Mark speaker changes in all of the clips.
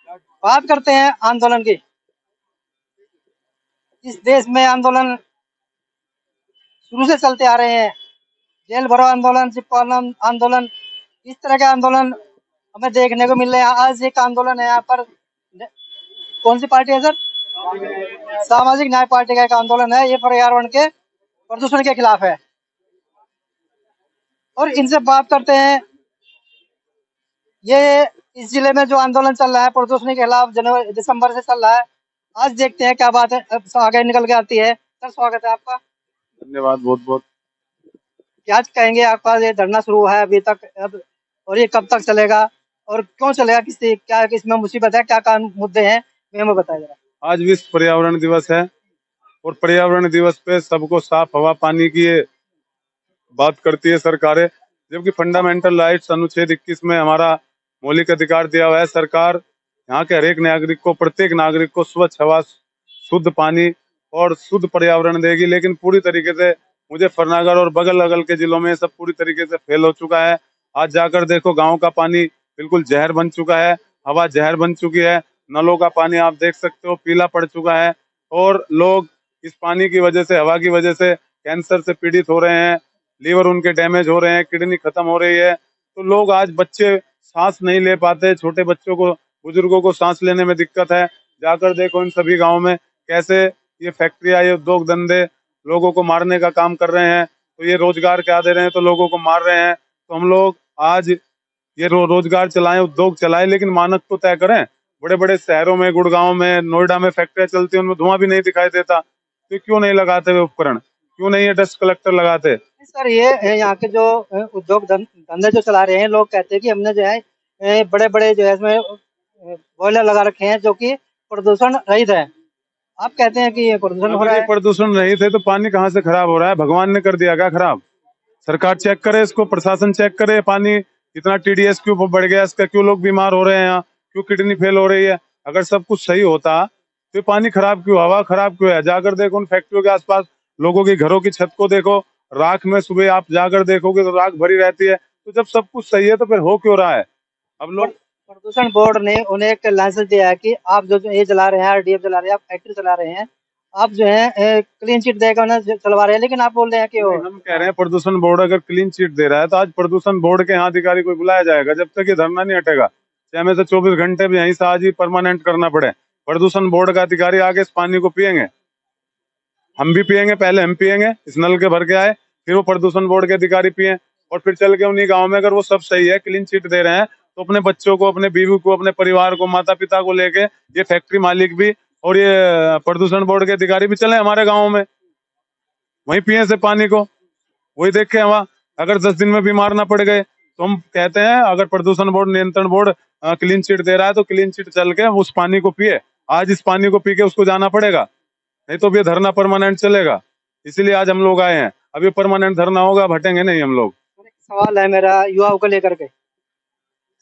Speaker 1: बात करते हैं आंदोलन की। इस देश में आंदोलन शुरू से चलते आ रहे हैं। जेल भरो आंदोलन, चिपको आंदोलन, इस तरह के आंदोलन हमें देखने को मिल रहे हैं। आज एक आंदोलन है यहाँ पर, कौन सी पार्टी है सर? सामाजिक न्याय पार्टी का एक आंदोलन है। ये पर्यावरण के प्रदूषण के खिलाफ है। और इनसे बात करते हैं, ये इस जिले में जो आंदोलन चल रहा है प्रदूषण के खिलाफ, जनवरी दिसंबर से चल रहा है। आज देखते हैं क्या बात है, अब आगे निकल के आती है। सर स्वागत है आपका।
Speaker 2: धन्यवाद बहुत बहुत।
Speaker 1: क्या कहेंगे, आपका ये धरना शुरू है अभी तक, अब और ये कब तक चलेगा और क्यों चलेगा, किससे क्या इसमें मुसीबत है, क्या कानून मुद्दे हैं, ये हमें बताइए जरा।
Speaker 2: आज विश्व पर्यावरण दिवस है और पर्यावरण दिवस पे सबको साफ हवा पानी की ये बात करती है सरकारें, जबकि फंडामेंटल राइट्स अनुच्छेद 21 में हमारा मौलिक अधिकार दिया हुआ है। सरकार यहाँ के हर एक नागरिक को, प्रत्येक नागरिक को स्वच्छ हवा, शुद्ध पानी और शुद्ध पर्यावरण देगी, लेकिन पूरी तरीके से मुजफ्फरनगर और बगल अगल के जिलों में सब पूरी तरीके से फेल हो चुका है। आज जाकर देखो, गांव का पानी बिल्कुल जहर बन चुका है, हवा जहर बन चुकी है, नलों का पानी आप देख सकते हो पीला पड़ चुका है और लोग इस पानी की वजह से, हवा की वजह से कैंसर से पीड़ित हो रहे हैं, लीवर उनके डैमेज हो रहे हैं, किडनी खत्म हो रही है। तो लोग आज, बच्चे सांस नहीं ले पाते, छोटे बच्चों को, बुजुर्गों को सांस लेने में दिक्कत है। जाकर देखो इन सभी गाँव में कैसे ये फैक्ट्रियां, ये उद्योग धंधे लोगों को मारने का काम कर रहे हैं। तो ये रोजगार क्या दे रहे हैं, तो लोगों को मार रहे हैं। तो हम लोग आज ये रोजगार चलाएं, उद्योग चलाएं, लेकिन मानक तो तय करें। बड़े बड़े शहरों में, गुड़गांव में, नोएडा में फैक्ट्रियां चलती हैं, उनमें धुआं भी नहीं दिखाई देता। तो क्यों नहीं लगाते वे उपकरण, क्यों नहीं ये डस्ट कलेक्टर लगाते?
Speaker 1: सर ये यहाँ के जो उद्योग धंधे जो चला रहे हैं, लोग कहते हैं कि हमने जो है बड़े बड़े जो है इसमें बॉयलर लगा रखे हैं जो कि प्रदूषण रहित है। आप कहते हैं कि ये प्रदूषण हो
Speaker 2: अगर
Speaker 1: रहा
Speaker 2: ये
Speaker 1: है।
Speaker 2: प्रदूषण रहित है तो पानी कहाँ से खराब हो रहा है? भगवान ने कर दिया क्या खराब? सरकार चेक करे इसको, प्रशासन चेक करे, पानी इतना टीडीएस क्यों बढ़ गया, इसका क्यों लोग बीमार हो रहे हैं यहाँ, क्यों किडनी फेल हो रही है? अगर सब कुछ सही होता तो पानी खराब क्यों, हवा खराब क्यों है? जाकर देखो उन फैक्ट्रियों के आसपास, लोगों की घरों की छत को देखो, राख में सुबह आप जाकर देखोगे तो राख भरी रहती है। तो जब सब कुछ सही है तो फिर हो क्यों रहा है? अब लोग,
Speaker 1: प्रदूषण बोर्ड ने उन्हें एक लाइसेंस दिया है कि आप जो ये चला रहे हैं, आरडीएफ चला रहे हैं, आप फैक्ट्री चला रहे हैं, आप जो है क्लीन चिट देकर उन्हें चलवा रहे हैं, लेकिन आप बोल रहे हैं कि वो
Speaker 2: हम कह रहे हैं प्रदूषण बोर्ड अगर क्लीन चिट दे रहा है तो आज प्रदूषण बोर्ड के यहाँ अधिकारी कोई बुलाया जाएगा जब तक ये धरना नहीं हटेगा। चाहे में से 24 घंटे भी यहीं से आज ही परमानेंट करना पड़े, प्रदूषण बोर्ड का अधिकारी आगे इस पानी को पियेंगे, हम भी पियेंगे, पहले हम पियेंगे, इस नल के भर के आए, फिर वो प्रदूषण बोर्ड के अधिकारी पिए, और फिर चल के उन्हीं गाँव में अगर वो सब सही है, क्लीन चिट दे रहे हैं, तो अपने बच्चों को, अपने बीवी को, अपने परिवार को, माता पिता को लेके ये फैक्ट्री मालिक भी और ये प्रदूषण बोर्ड के अधिकारी भी चले हमारे गाँव में, वहीं पिए से पानी को, वही देखे वहाँ। अगर 10 दिन में बीमार ना पड़ गए तो हम कहते हैं अगर प्रदूषण बोर्ड, नियंत्रण बोर्ड क्लीन चिट दे रहा है तो क्लीन चिट चल के उस पानी को पिए। आज इस पानी को पी के उसको जाना पड़ेगा, नहीं तो ये धरना परमानेंट चलेगा। इसीलिए आज हम लोग आए हैं। अब ये परमानेंट धरना होगा, अब हटेंगे नहीं हम लोग।
Speaker 1: सवाल है मेरा युवाओं को लेकर के।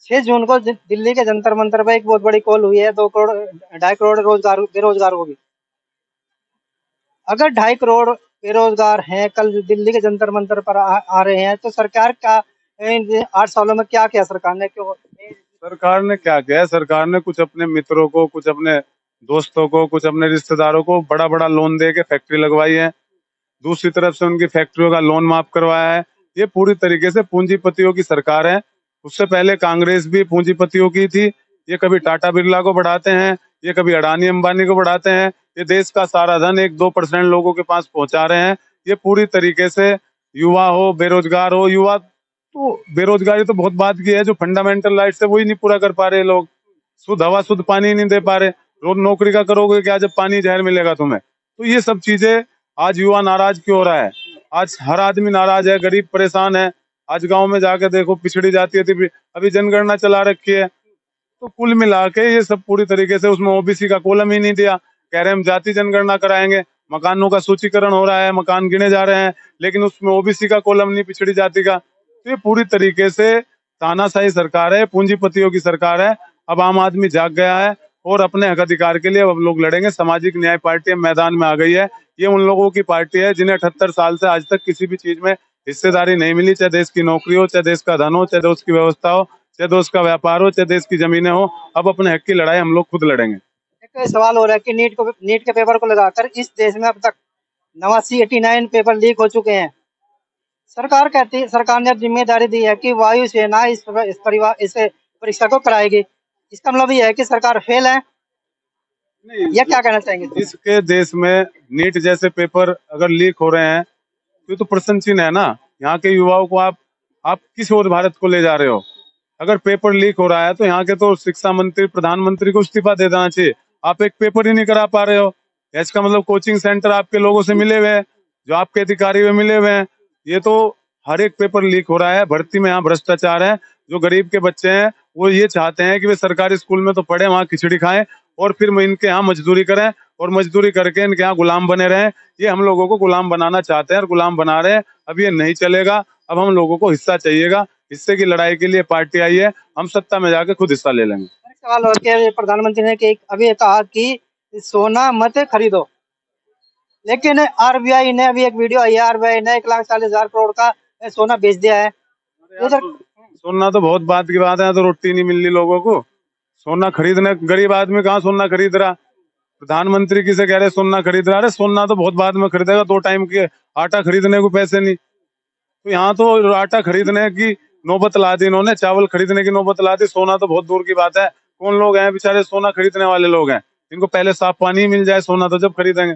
Speaker 1: 6 जून को दिल्ली के जंतर मंतर पर एक बहुत बड़ी कॉल हुई है, 2 करोड़ 2.5 करोड़ रोजगार बेरोजगार को भी। अगर 2.5 करोड़ बेरोजगार हैं, कल दिल्ली के जंतर मंतर पर आ रहे हैं, तो सरकार का इन 8 सालों में क्या किया सरकार ने, क्यों?
Speaker 2: सरकार ने क्या किया है? सरकार ने कुछ अपने मित्रों को, कुछ अपने दोस्तों को, कुछ अपने रिश्तेदारों को बड़ा बड़ा लोन दे के फैक्ट्री लगवाई है, दूसरी तरफ से उनकी फैक्ट्रियों का लोन माफ करवाया है। ये पूरी तरीके से पूंजीपतियों की सरकार है। उससे पहले कांग्रेस भी पूंजीपतियों की थी। ये कभी टाटा बिरला को बढ़ाते हैं, ये कभी अडानी अंबानी को बढ़ाते हैं, ये देश का सारा धन 1-2% लोगों के पास पहुंचा रहे हैं। ये पूरी तरीके से, युवा हो, बेरोजगार हो, युवा तो बेरोजगारी तो बहुत बात की है, जो फंडामेंटल राइट्स है वही नहीं पूरा कर पा रहे लोग, शुद्ध हवा शुद्ध पानी नहीं दे पा रहे। रोज नौकरी का करोगे क्या जब पानी जहर मिलेगा तुम्हें? तो ये सब चीजें, आज युवा नाराज क्यों हो रहा है? आज हर आदमी नाराज है, गरीब परेशान है। आज गांव में जाके देखो, पिछड़ी जाती है, अभी जनगणना चला रखी है, तो कुल मिला के ये सब पूरी तरीके से, उसमें ओबीसी का कॉलम ही नहीं दिया। कह रहे हम जाति जनगणना कराएंगे, मकानों का सूचीकरण हो रहा है, मकान गिने जा रहे हैं, लेकिन उसमें ओबीसी का कॉलम नहीं, पिछड़ी जाति का। तो ये पूरी तरीके से तानाशाही सरकार है, पूंजीपतियों की सरकार है। अब आम आदमी जाग गया है और अपने हक अधिकार के लिए अब लोग लड़ेंगे। सामाजिक न्याय पार्टी मैदान में आ गई है। ये उन लोगों की पार्टी है जिन्हें 78 साल से आज तक किसी भी चीज में हिस्सेदारी नहीं मिली, चाहे देश की नौकरी हो, चाहे देश का धन हो, चाहे देश की व्यवस्था हो, चाहे दोस्त का व्यापार हो, चाहे देश की जमीनें हो, अब अपने हक की लड़ाई हम लोग खुद लड़ेंगे।
Speaker 1: एक सवाल हो रहा है कि नीट के पेपर को लगाकर इस देश में अब तक 89 पेपर लीक हो चुके हैं। सरकार ने अब जिम्मेदारी दी है कि वायुसेना इस परीक्षा को कराएगी। इसका मतलब ये है कि सरकार फेल है,
Speaker 2: नहीं,
Speaker 1: या क्या कहना चाहेंगे?
Speaker 2: इसके देश में नीट जैसे पेपर अगर लीक हो रहे हैं तो ये तो प्रश्न चिन्ह है ना। यहाँ के युवाओं को आप किस ओर भारत को ले जा रहे हो? अगर पेपर लीक हो रहा है तो यहाँ के तो शिक्षा मंत्री, प्रधानमंत्री को इस्तीफा दे देना चाहिए। आप एक पेपर ही नहीं करा पा रहे हो, इसका मतलब कोचिंग सेंटर आपके लोगों से मिले हुए हैं, जो आपके अधिकारी हुए मिले हुए हैं। ये तो हर एक पेपर लीक हो रहा है, भर्ती में यहाँ भ्रष्टाचार है। जो गरीब के बच्चे हैं वो ये चाहते हैं कि वे सरकारी स्कूल में तो पढ़े, वहाँ खिचड़ी खाएं और फिर इनके यहाँ मजदूरी करें और मजदूरी करके इनके यहाँ गुलाम बने रहें। ये हम लोगों को गुलाम बनाना चाहते हैं और गुलाम बना रहे हैं। अब ये नहीं चलेगा। अब हम लोगों को हिस्सा चाहिएगा। हिस्से की लड़ाई के लिए पार्टी आई है, हम सत्ता में जाके खुद हिस्सा ले लेंगे।
Speaker 1: एक सवाल और कि प्रधानमंत्री ने अभी कहा कि सोना मत खरीदो, लेकिन आरबीआई ने अभी एक वीडियो आई है, आरबीआई ने 1,40,000 करोड़ का सोना बेच दिया है।
Speaker 2: सोना तो बहुत बात की बात है, तो रोटी नहीं मिल रही लोगों को। सोना खरीदने गरीब आदमी कहाँ सोना खरीद रहा? प्रधानमंत्री किसे कह रहे सोना खरीद रहा? अरे सोना तो बहुत बाद में खरीदेगा, 2 टाइम के आटा खरीदने को पैसे नहीं। तो यहाँ तो आटा खरीदने की नौबत ला दी इन्होंने, चावल खरीदने की नौबत ला दी। सोना तो बहुत दूर की बात है। कौन लोग हैं बेचारे सोना खरीदने वाले लोग हैं? इनको पहले साफ पानी ही मिल जाए, सोना तो जब खरीदेंगे।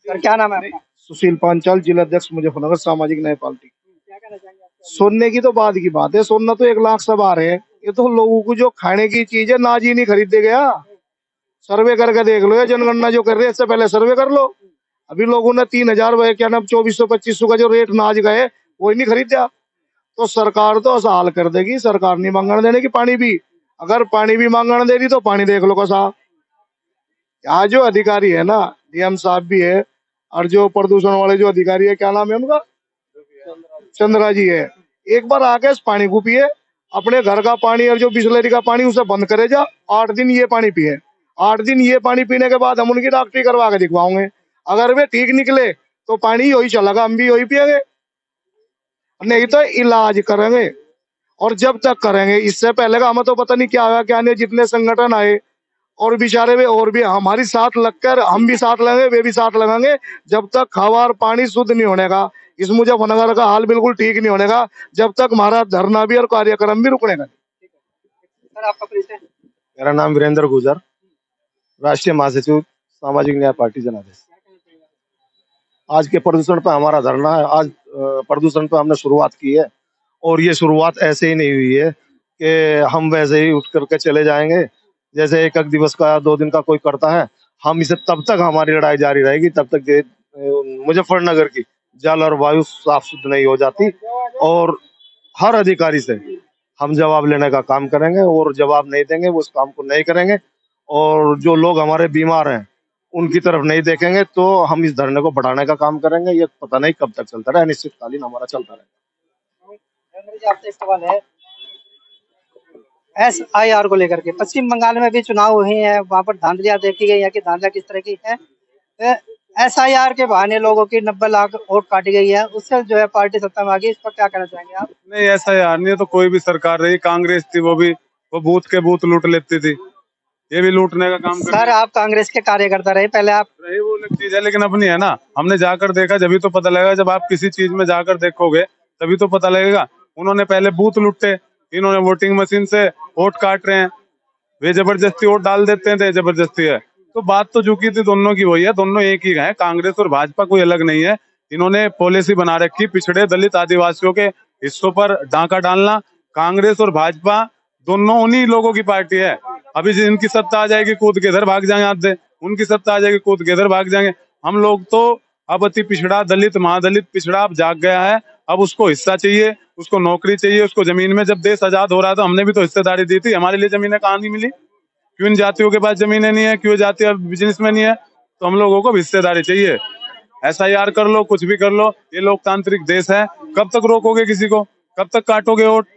Speaker 1: सर क्या नाम है आपका?
Speaker 3: सुशील पांचाल, जिला अध्यक्ष मुजफ्फरनगर, सामाजिक न्याय पार्टी।
Speaker 1: क्या कहना चाहेंगे आप?
Speaker 3: सोने की तो बाद की बात है, सोना तो 1 लाख सब आ रहे हैं। ये तो लोगों को जो खाने की चीज है नाज ही नहीं खरीदे गया। सर्वे करके देख लो, ये जनगणना जो कर रहे हैं इससे पहले सर्वे कर लो। अभी लोगों ने 3,000 क्या नाम 2400-2500 का जो रेट नाज गए वो ही नहीं खरीदा। तो सरकार तो ऐसा हाल कर देगी, सरकार नहीं मांगने देने की पानी भी। अगर पानी भी मांगने देगी तो पानी देख लो कैसा। यहाँ जो अधिकारी है ना, डीएम साहब भी है, और जो प्रदूषण वाले जो अधिकारी है, क्या नाम है उनका, चंद्रा जी है। एक बार आके इस पानी को पिए, अपने घर का पानी और जो बिस्लरी का पानी उसे बंद करे जा, 8 दिन ये पानी पिए। 8 दिन ये पानी पीने के बाद हम उनकी डॉक्टरी करवा के दिखवाओगे। अगर वे ठीक निकले तो पानी यही चलेगा, हम भी यही पिएंगे, नहीं तो इलाज करेंगे। और जब तक करेंगे, इससे पहले का हमें तो पता नहीं क्या हुआ क्या नहीं। जितने संगठन आए और बेचारे वे और भी हमारी साथ लगकर, हम भी साथ लगेंगे, वे भी साथ लगाएंगे। जब तक हवा और पानी शुद्ध नहीं होने का, इस मुजफ्फरनगर का हाल बिल्कुल ठीक नहीं होने का, जब तक हमारा धरना भी और कार्यक्रम भी रुकने का।
Speaker 1: सर आपका परिचय?
Speaker 3: मेरा नाम वीरेंद्र गुजर, राष्ट्रीय महासचिव, सामाजिक न्याय पार्टी जनादेश। आज के प्रदूषण पर हमारा धरना है। आज प्रदूषण पर हमने शुरुआत की है, और ये शुरुआत ऐसे ही नहीं हुई है कि हम वैसे ही उठ करके चले जाएंगे जैसे एक दिवस का 2 दिन का कोई करता है। हम इसे तब तक हमारी लड़ाई जारी रहेगी जब तक मुजफ्फरनगर की जल और वायु साफ शुद्ध नहीं हो जाती। और हर अधिकारी से हम जवाब लेने का काम करेंगे, और जवाब नहीं देंगे वो उस काम को नहीं करेंगे। और जो लोग हमारे बीमार हैं उनकी तरफ नहीं देखेंगे तो हम इस धरने को बढ़ाने का काम करेंगे। ये पता नहीं कब तक चलता रहे, अनिश्चितकालीन हमारा चलता रहेगा।
Speaker 1: वीरेंद्र जी आपसे एक सवाल है, SIR को लेकर के। पश्चिम बंगाल में भी चुनाव हुए हैं, वहां पर धांधलियां देखी गई है कि धांधलियां किस तरह की है। SIR के बहाने लोगों की 90 लाख वोट काटी गई है, उससे जो है पार्टी सत्ता में आ गई। इस पर क्या कहना चाहेंगे आप?
Speaker 2: नहीं, ऐसा यार नहीं है। तो कोई भी सरकार रही, कांग्रेस थी, वो बूथ के बूथ लूट लेती थी। ये भी लूटने का काम
Speaker 1: सर आप कांग्रेस के कार्यकर्ता रहे पहले, आप
Speaker 2: रही, वो अलग चीज है, लेकिन अपनी है ना। हमने जाकर देखा, जब तो पता लगेगा। जब आप किसी चीज में जाकर देखोगे तभी तो पता लगेगा। उन्होंने पहले बूथ लुटे, इन्होंने वोटिंग मशीन से वोट काट रहे हैं। वे जबरदस्ती वोट डाल देते हैं, जबरदस्ती है। तो बात तो जो की थी दोनों की वही है, दोनों एक ही है। कांग्रेस और भाजपा कोई अलग नहीं है। इन्होंने पॉलिसी बना रखी पिछड़े दलित आदिवासियों के हिस्सों पर डांका डालना। कांग्रेस और भाजपा दोनों उन्हीं लोगों की पार्टी है। अभी जिनकी सत्ता आ जाएगी कूद के इधर भाग जाएंगे आधे, उनकी सत्ता आ जाएगी कूद के इधर भाग जाएंगे। हम लोग तो अब अति पिछड़ा दलित महादलित पिछड़ा अब जाग गया है। अब उसको हिस्सा चाहिए, उसको नौकरी चाहिए, उसको जमीन में। जब देश आजाद हो रहा था हमने भी तो हिस्सेदारी दी थी। हमारे लिए जमीनें कहाँ नहीं मिली? क्यों इन जातियों के पास जमीनें नहीं है? क्यों जाति अब बिजनेस में नहीं है? तो हम लोगों को हिस्सेदारी चाहिए। SIR कर लो, कुछ भी कर लो, ये लोकतांत्रिक देश है। कब तक रोकोगे किसी को? कब तक काटोगे वोट?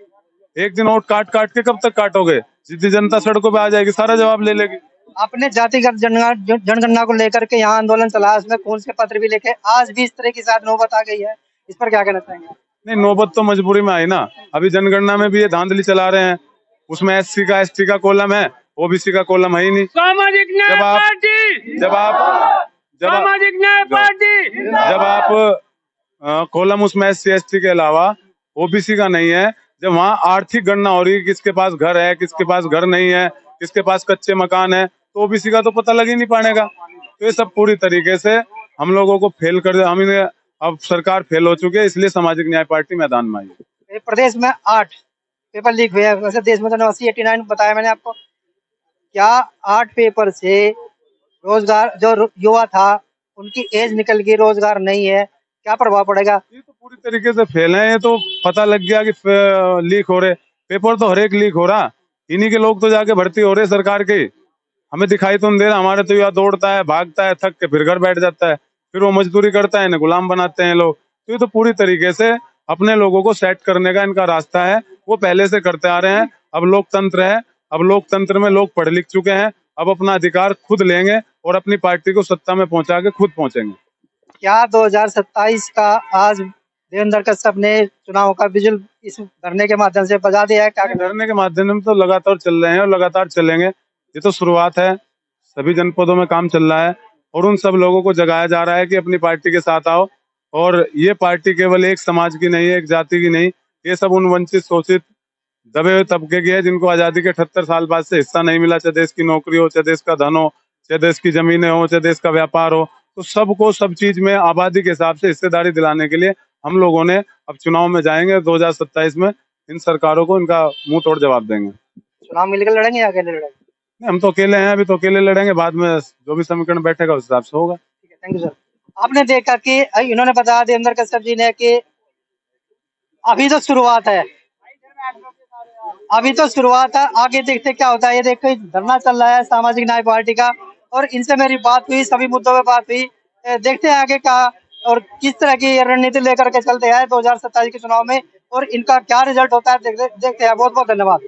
Speaker 2: एक दिन वोट काट काट के कब तक काटोगे? जितनी जनता सड़कों पे आ जाएगी सारा जवाब ले लेगी।
Speaker 1: आपने जातिगत जनगणना को लेकर के यहाँ आंदोलन चला, उसमें खून के पत्र भी लिखे, आज भी इस तरह की शायद नौबत आ गई है। इस पर क्या कहना चाहेंगे?
Speaker 2: नहीं, नौबत तो मजबूरी में आई ना। अभी जनगणना में भी ये धांधली चला रहे हैं, उसमें एससी का एसटी का कॉलम है, ओबीसी का कॉलम है ही नहीं।
Speaker 4: सामाजिक न्याय
Speaker 2: जब आप
Speaker 4: पार्टी,
Speaker 2: जब आप जब आप
Speaker 4: सामाजिक न्याय पार्टी।
Speaker 2: जब आप कॉलम उसमें एससी एसटी के अलावा ओबीसी का नहीं है, जब वहाँ आर्थिक गणना हो रही है किसके पास घर है, किसके पास घर नहीं है, किसके पास कच्चे मकान है, तो ओबीसी का तो पता लग ही नहीं पाएगा। तो ये सब पूरी तरीके से हम लोगों को फेल कर, हम इन्हें, अब सरकार फेल हो चुकी है, इसलिए सामाजिक न्याय पार्टी मैदान में आई है।
Speaker 1: ये प्रदेश में 8 पेपर लीक हुए हैं, वैसे देश में तो 89 बताया मैंने आपको। क्या 8 पेपर से रोजगार, जो युवा था उनकी एज निकल गई, रोजगार नहीं है, क्या प्रभाव पड़ेगा?
Speaker 2: ये तो पूरी तरीके से फेल है। ये तो पता लग गया कि लीक हो रहे पेपर, तो हर एक लीक हो रहा। इन्हीं के लोग तो जाके भर्ती हो रहे सरकार के, हमें दिखाई तो नहीं दे रहा। हमारे तो युवा दौड़ता है, भागता है, थक के फिर घर बैठ जाता है, फिर वो मजदूरी करता है, इन्हें गुलाम बनाते हैं लोग। तो ये तो पूरी तरीके से अपने लोगों को सेट करने का इनका रास्ता है, वो पहले से करते आ रहे हैं। अब लोकतंत्र है, अब लोकतंत्र में लोग पढ़ लिख चुके हैं, अब अपना अधिकार खुद लेंगे और अपनी पार्टी को सत्ता में पहुंचा के खुद पहुंचेंगे।
Speaker 1: क्या 2027 का आज देवेंद्र कश्यप ने चुनाव का बिजुल इस धरने के माध्यम से बजा दिया है? क्या कहना है?
Speaker 2: धरने के माध्यम से तो लगातार चल रहे हैं और लगातार चलेंगे। ये तो शुरुआत है, सभी जनपदों में काम चल रहा है और उन सब लोगों को जगाया जा रहा है कि अपनी पार्टी के साथ आओ। और ये पार्टी केवल एक समाज की नहीं है, एक जाति की नहीं, ये सब उन वंचित शोषित दबे हुए तबके की है जिनको आजादी के 78 साल बाद से हिस्सा नहीं मिला, चाहे देश की नौकरी हो, चाहे देश का धन हो, चाहे देश की जमीनें हो, चाहे देश का व्यापार हो। तो सबको सब चीज में आबादी के हिसाब से हिस्सेदारी दिलाने के लिए हम लोगों ने अब चुनाव में जाएंगे 2027 में, इन सरकारों को इनका मुंह तोड़ जवाब देंगे।
Speaker 1: चुनाव मिलकर लड़ेंगे या अकेले लड़ेंगे?
Speaker 2: नहीं, हम तो अकेले हैं, अभी तो अकेले लड़ेंगे, बाद में जो भी समीकरण बैठेगा उस हिसाब से होगा।
Speaker 1: ठीक है, थैंक यू सर। आपने देखा कि इन्होंने बताया देवेंद्र कश्यप जी ने कि अभी तो शुरुआत है, अभी तो शुरुआत है, आगे देखते क्या होता है। ये देखो धरना चल रहा है सामाजिक न्याय पार्टी का, और इनसे मेरी बात हुई, सभी मुद्दों पे बात हुई। देखते हैं आगे का और किस तरह की रणनीति लेकर के चलते हैं 2027 के चुनाव में, और इनका क्या रिजल्ट होता है देखते हैं। बहुत बहुत धन्यवाद।